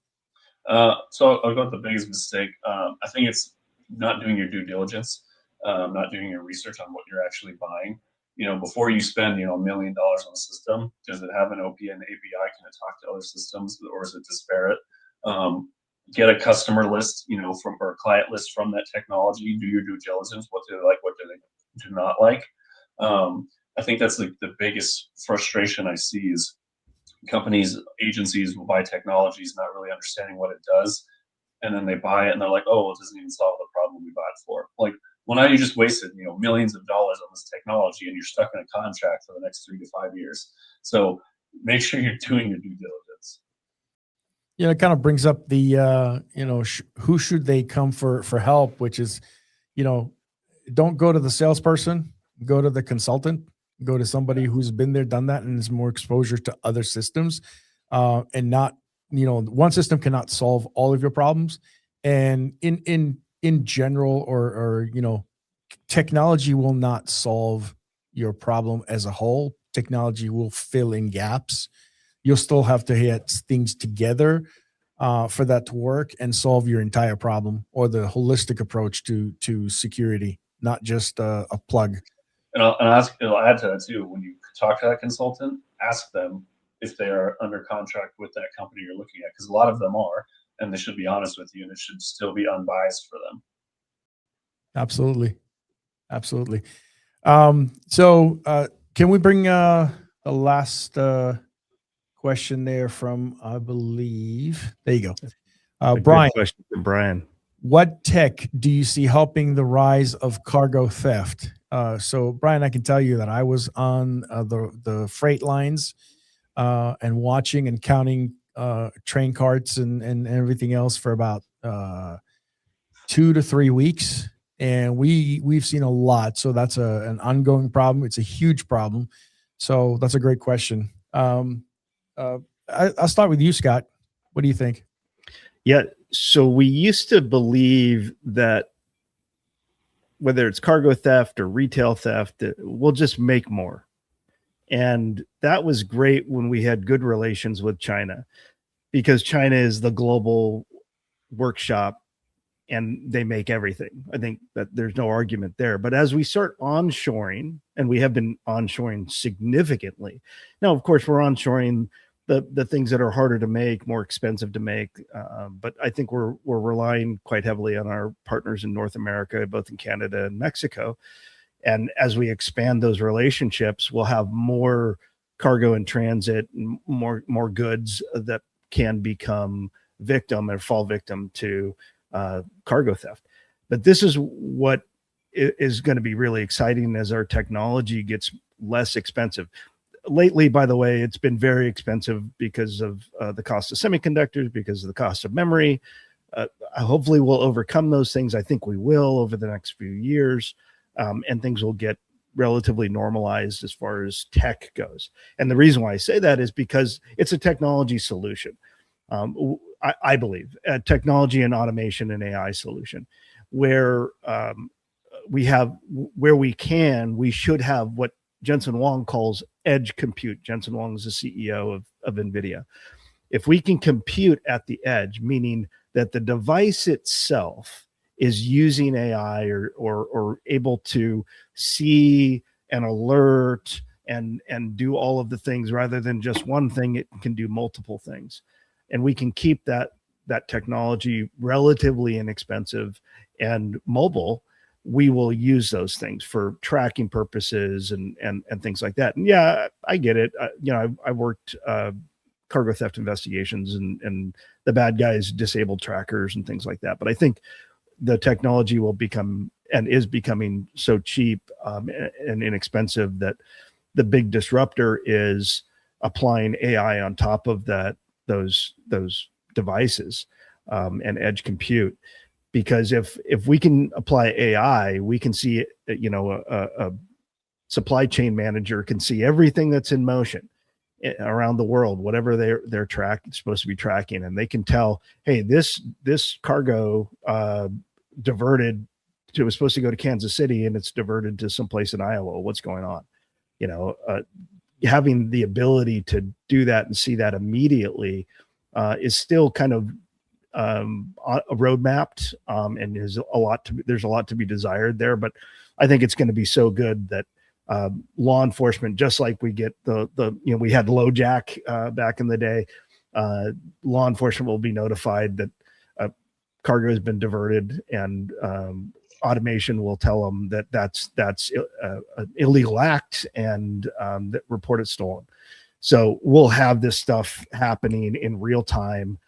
[SPEAKER 5] So I'll go with the biggest mistake. I think it's not doing your due diligence, not doing your research on what you're actually buying. Before you spend $1 million on a system, does it have an OPN API? Can it talk to other systems, or is it disparate? Get a customer list, or a client list from that technology. Do your due diligence. What do they like? What do they do not like? I think that's the biggest frustration I see is companies, agencies will buy technologies not really understanding what it does, and then they buy it and they're like, oh, well, it doesn't even solve the problem we bought it for. Like, well, now you just wasted millions of dollars on this technology, and you're stuck in a contract for the next 3 to 5 years. So make sure you're doing your due diligence.
[SPEAKER 2] It kind of brings up the who should they come for help, which is, don't go to the salesperson, go to the consultant, go to somebody who's been there, done that, and has more exposure to other systems, and not, one system cannot solve all of your problems. And in general, or technology will not solve your problem as a whole. Technology will fill in gaps. You'll still have to hit things together for that to work and solve your entire problem, or the holistic approach to security, not just a plug.
[SPEAKER 5] And I'll add to that too. When you talk to that consultant, ask them if they are under contract with that company you're looking at, because a lot of them are, and they should be honest with you, and it should still be unbiased for them.
[SPEAKER 2] Absolutely. So can we bring the last question there from, I believe, there you go. Brian.
[SPEAKER 3] Question from Brian.
[SPEAKER 2] What tech do you see helping the rise of cargo theft? So Brian, I can tell you that I was on the freight lines and watching and counting train carts and everything else for about 2 to 3 weeks. and we've seen a lot. So that's an ongoing problem. It's a huge problem. So that's a great question. I'll start with you, Scott. What do you think?
[SPEAKER 3] Yeah. So we used to believe that whether it's cargo theft or retail theft, we'll just make more. And that was great when we had good relations with China, because China is the global workshop and they make everything. I think that there's no argument there. But as we start onshoring, and we have been onshoring significantly, now, of course, we're onshoring the things that are harder to make, more expensive to make. But I think we're relying quite heavily on our partners in North America, both in Canada and Mexico. And as we expand those relationships, we'll have more cargo in transit, more goods that can become victim or fall victim to cargo theft. But this is what is going to be really exciting as our technology gets less expensive. Lately, by the way, it's been very expensive because of the cost of semiconductors, because of the cost of memory. Hopefully we'll overcome those things. I think we will over the next few years, and things will get relatively normalized as far as tech goes. And the reason why I say that is because it's a technology solution. I believe a technology and automation and AI solution where we should have what Jensen Huang calls edge compute. Jensen Huang is the CEO of NVIDIA. If we can compute at the edge, meaning that the device itself is using AI or able to see and alert and do all of the things rather than just one thing, it can do multiple things. And we can keep that technology relatively inexpensive and mobile. We will use those things for tracking purposes and things like that. And yeah, I get it. I worked cargo theft investigations and the bad guys disabled trackers and things like that. But I think the technology will become and is becoming so cheap and inexpensive that the big disruptor is applying AI on top of those devices and edge compute. Because if we can apply AI, we can see, a supply chain manager can see everything that's in motion around the world, whatever they're supposed to be tracking, and they can tell, hey, this cargo diverted it was supposed to go to Kansas City and it's diverted to someplace in Iowa. What's going on? Having the ability to do that and see that immediately is still kind of roadmapped, and there's a lot to be desired there. But I think it's going to be so good that law enforcement, just like we get we had LoJack back in the day, law enforcement will be notified that cargo has been diverted, and automation will tell them that that's an illegal act and that report it stolen. So we'll have this stuff happening in real time.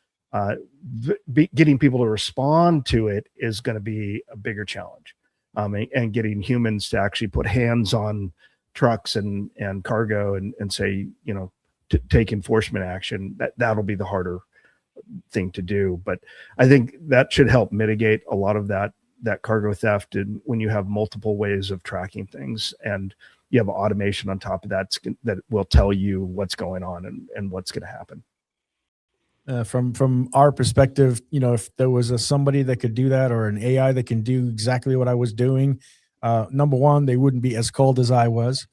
[SPEAKER 3] Getting people to respond to it is going to be a bigger challenge, and getting humans to actually put hands on trucks and cargo and say, to take enforcement action, that'll be the harder thing to do. But I think that should help mitigate a lot of that cargo theft. And when you have multiple ways of tracking things and you have automation on top of that will tell you what's going on and what's going to happen.
[SPEAKER 2] From our perspective, if there was somebody that could do that, or an AI that can do exactly what I was doing, number one, they wouldn't be as cold as I was.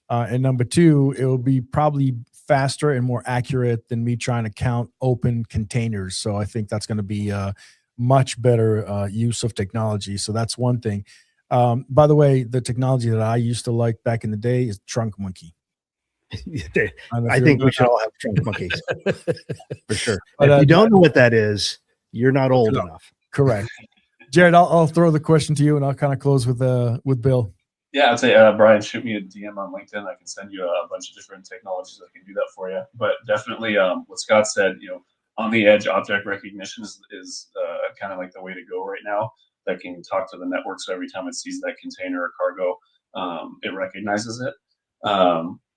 [SPEAKER 2] And number two, it will be probably faster and more accurate than me trying to count open containers. So I think that's going to be a much better use of technology. So that's one thing. By the way, the technology that I used to like back in the day is Trunk Monkey.
[SPEAKER 3] I think we should all have trunk monkeys for sure. But if you don't know what that is, you're not old enough.
[SPEAKER 2] Correct. Jared, I'll throw the question to you, and I'll kind of close with Bill.
[SPEAKER 5] Yeah, I'd say, Brian, shoot me a DM on LinkedIn. I can send you a bunch of different technologies that can do that for you. But definitely, what Scott said, on the edge, object recognition is kind of like the way to go right now. That can talk to the network, so every time it sees that container or cargo, it recognizes it.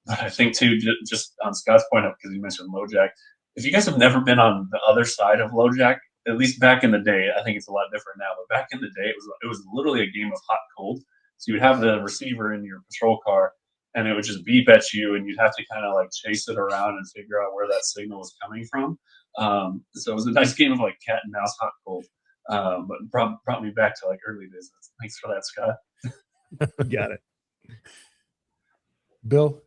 [SPEAKER 5] But I think too, just on Scott's point, because you mentioned LoJack, if you guys have never been on the other side of LoJack, at least back in the day, I think it's a lot different now, but back in the day, it was literally a game of hot cold. So you'd have the receiver in your patrol car, and it would just beep at you, and you'd have to kind of like chase it around and figure out where that signal was coming from. So it was a nice game of like cat and mouse, hot cold. But brought me back to like early days. Thanks for that, Scott.
[SPEAKER 3] Got it.
[SPEAKER 2] Bill?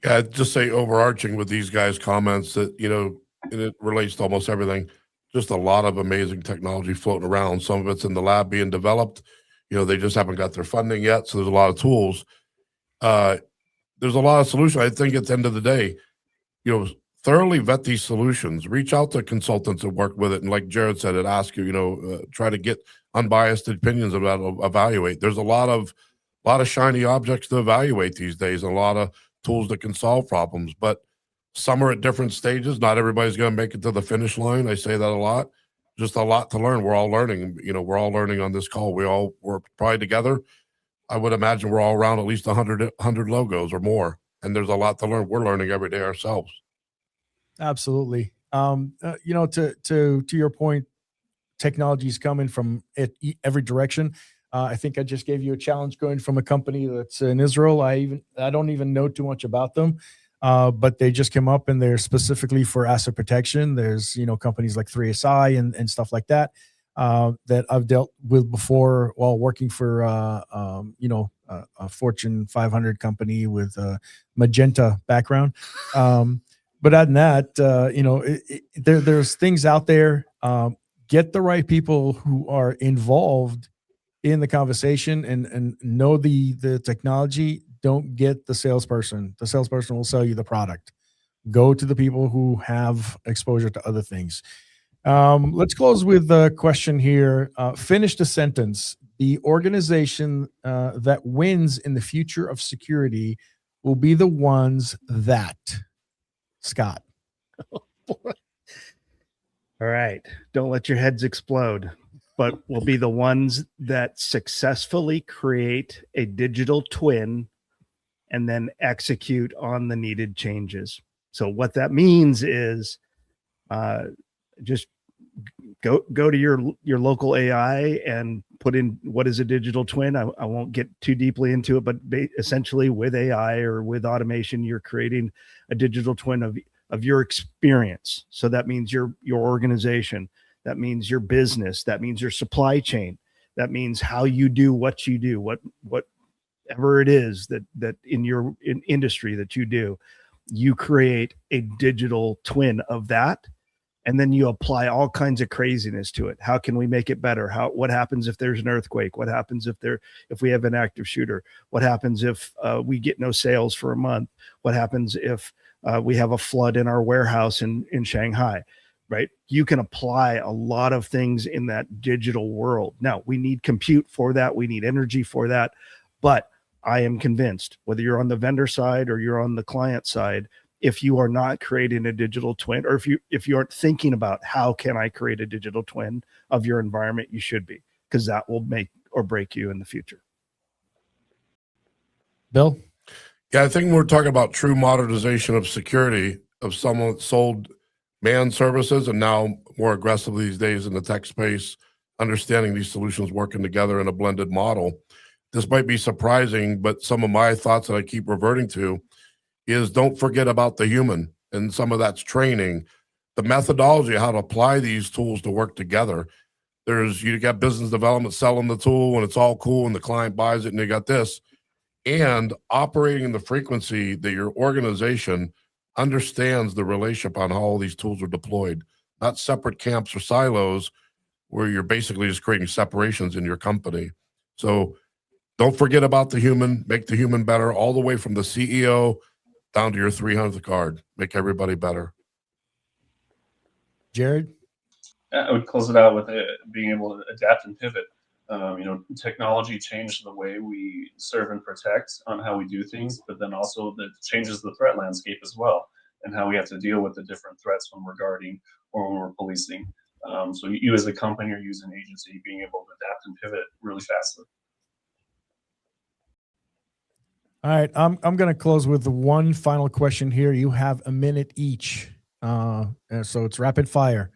[SPEAKER 4] Yeah, I'd just say overarching with these guys' comments that, and it relates to almost everything, just a lot of amazing technology floating around. Some of it's in the lab being developed. They just haven't got their funding yet. So there's a lot of tools. There's a lot of solutions. I think at the end of the day, thoroughly vet these solutions, reach out to consultants that work with it. And like Jared said, it asks you, try to get unbiased opinions about evaluate. There's a lot of shiny objects to evaluate these days, and a lot of tools that can solve problems, but some are at different stages. Not everybody's going to make it to the finish line. I say that a lot. Just a lot to learn. We're all learning. We're all learning on this call. We all work probably together. I would imagine we're all around at least 100 logos or more, and there's a lot to learn. We're learning every day ourselves.
[SPEAKER 2] Absolutely. To your point, technology is coming from every direction. I think I just gave you a challenge going from a company that's in Israel. I don't even know too much about them, but they just came up and they're specifically for asset protection. There's companies like 3SI and stuff like that that I've dealt with before while working for a Fortune 500 company with a Magenta background. But other than that, there's things out there. Get the right people who are involved in the conversation and know the technology. Don't get the salesperson. The salesperson will sell you the product. Go to the people who have exposure to other things. Let's close with a question here. Finish the sentence. The organization that wins in the future of security will be the ones that. Scott.
[SPEAKER 3] All right. Don't let your heads explode, but will be the ones that successfully create a digital twin and then execute on the needed changes. So what that means is just go to your local AI and put in what is a digital twin. I won't get too deeply into it, but essentially with AI or with automation, you're creating a digital twin of your experience. So that means your organization, that means your business, that means your supply chain, that means how you do what you do, whatever it is that in your industry that you do, you create a digital twin of that. And then you apply all kinds of craziness to it. How can we make it better? What happens if there's an earthquake? What happens if we have an active shooter? What happens if we get no sales for a month? What happens if we have a flood in our warehouse in Shanghai, right? You can apply a lot of things in that digital world. Now, we need compute for that. We need energy for that. But I am convinced, whether you're on the vendor side or you're on the client side, if you are not creating a digital twin, or if you aren't thinking about how can I create a digital twin of your environment, you should be, because that will make or break you in the future.
[SPEAKER 2] Bill?
[SPEAKER 4] Yeah, I think we're talking about true modernization of security, of someone that sold manned services and now more aggressively these days in the tech space, understanding these solutions working together in a blended model. This might be surprising, but some of my thoughts that I keep reverting to is don't forget about the human, and some of that's training, the methodology, how to apply these tools to work together. You got business development selling the tool and it's all cool and the client buys it and you got this, and operating in the frequency that your organization understands the relationship on how all these tools are deployed, not separate camps or silos where you're basically just creating separations in your company. So don't forget about the human, make the human better, all the way from the CEO down to your 300th card. Make everybody better.
[SPEAKER 2] Jared?
[SPEAKER 5] I would close it out with being able to adapt and pivot. Technology changed the way we serve and protect on how we do things, but then also that changes the threat landscape as well, and how we have to deal with the different threats when we're guarding or when we're policing. So you as a company or you as an agency being able to adapt and pivot really fastly.
[SPEAKER 2] All right, I'm going to close with one final question here. You have a minute each, so it's rapid fire.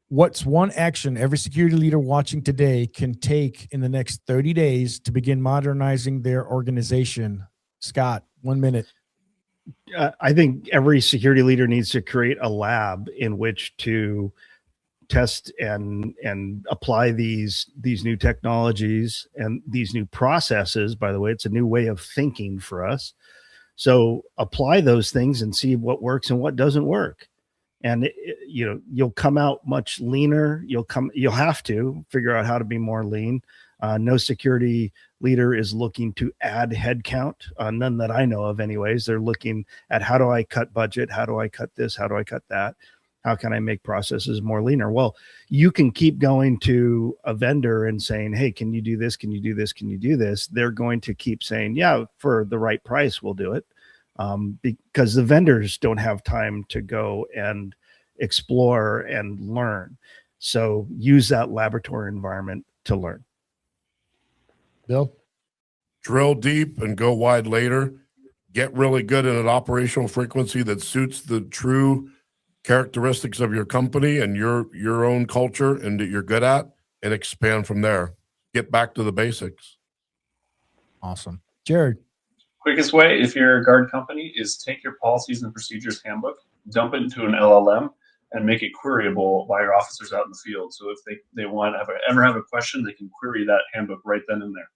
[SPEAKER 2] what's one action every security leader watching today can take in the next 30 days to begin modernizing their organization? Scott, 1 minute.
[SPEAKER 3] I think every security leader needs to create a lab in which to test and apply these new technologies and these new processes. By the way, it's a new way of thinking for us. So apply those things and see what works and what doesn't work. And you'll come out much leaner. You'll have to figure out how to be more lean. No security leader is looking to add headcount. None that I know of anyways. They're looking at, how do I cut budget? How do I cut this? How do I cut that? How can I make processes more leaner? Well, you can keep going to a vendor and saying, hey, can you do this? Can you do this? Can you do this? They're going to keep saying, yeah, for the right price, we'll do it. Because the vendors don't have time to go and explore and learn. So use that laboratory environment to learn.
[SPEAKER 2] Bill?
[SPEAKER 4] Drill deep and go wide later. Get really good at an operational frequency that suits the true characteristics of your company and your own culture and that you're good at, and expand from there. Get back to the basics.
[SPEAKER 2] Awesome. Jared?
[SPEAKER 5] Quickest way, if you're a guard company, is take your policies and procedures handbook, dump it into an LLM, and make it queryable by your officers out in the field. So if they want to ever have a question, they can query that handbook right then and there.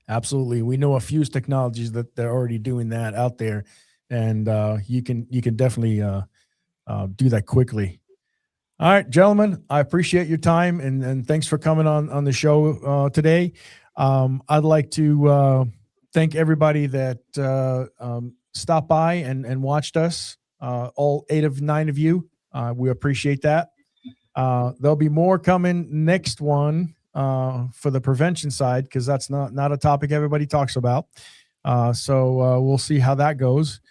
[SPEAKER 2] Absolutely. We know a few technologies that they're already doing that out there, and you can definitely do that quickly. All right, gentlemen, I appreciate your time, and thanks for coming on the show today. I'd like to thank everybody that stopped by and watched us, all 8 of 9 of you. We appreciate that. There'll be more coming next one for the prevention side, because that's not a topic everybody talks about. So we'll see how that goes.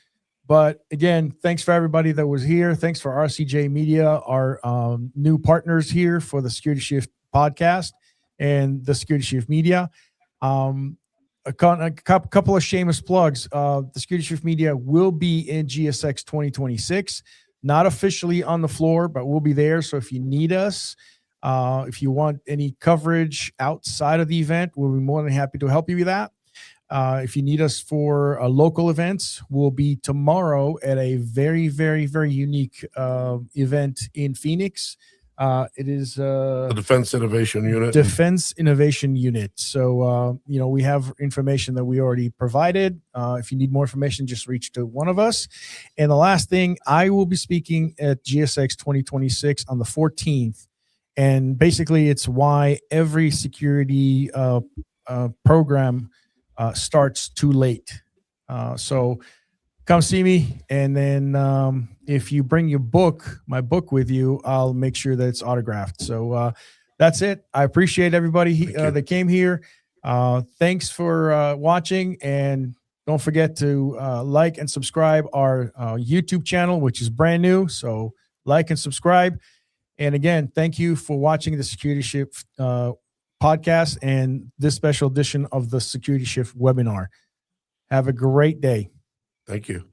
[SPEAKER 2] But again, thanks for everybody that was here. Thanks for RCJ Media, our new partners here for the Security Shift podcast and the Security Shift Media. A couple of shameless plugs. The Security Shift Media will be in GSX 2026, not officially on the floor, but we'll be there. So if you need us, if you want any coverage outside of the event, we'll be more than happy to help you with that. If you need us for local events, we'll be tomorrow at a very, very, very unique event in Phoenix. It is
[SPEAKER 4] The Defense Innovation Unit.
[SPEAKER 2] Defense Innovation Unit. So, we have information that we already provided. If you need more information, just reach to one of us. And the last thing, I will be speaking at GSX 2026 on the 14th. And basically, it's why every security program starts too late. So come see me. And then if you bring my book with you, I'll make sure that it's autographed. So that's it. I appreciate everybody that came here. Thanks for watching. And don't forget to like and subscribe our YouTube channel, which is brand new. So like and subscribe. And again, thank you for watching the Security Shift podcast and this special edition of the Security Shift webinar. Have a great day.
[SPEAKER 4] Thank you.